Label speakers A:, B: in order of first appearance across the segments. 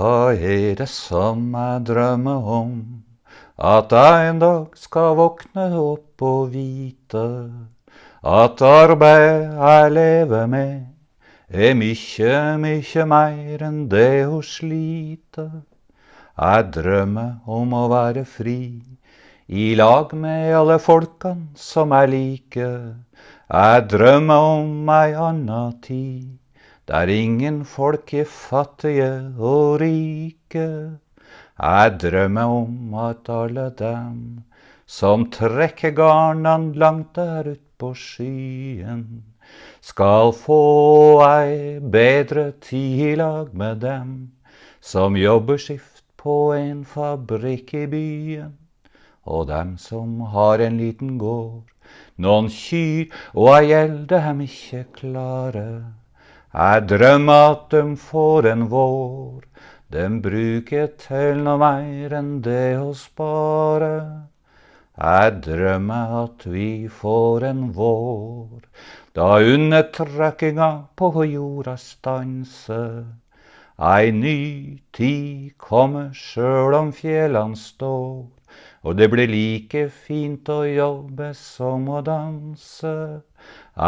A: Hva det som jeg drømmer om? At jeg en dag skal våkne opp og vite at arbeid jeg lever med mykje, mykje mer enn det å slite. Jeg drømmer om å være fri, i lag med alle folkene som jeg liker. Jeg drømmer om ei anna tid, der ingen folk er fattige og rike. Jeg drømmer om at alle dem som trekker garnene langt der ut på skyen, skal få ei bedre tid i lag med dem som jobber skift på en fabrikk i byen, og dem som har en liten gård, noen kyr og ei gjeld dem ikke klarer. Jeg drømmer at de får en vår, de bruker til noe mer enn det å spare. Jeg drømmer at vi får en vår, da undertrykkinga på jorda stanser. Ei ny tid kommer sjøl om fjellene står, og det blir like fint å jobbe som å danse.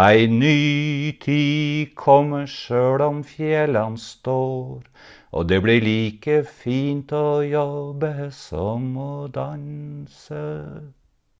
A: Ei ny tid kommer sjøl om fjellene står, og det blir like fint å jobbe som å danse.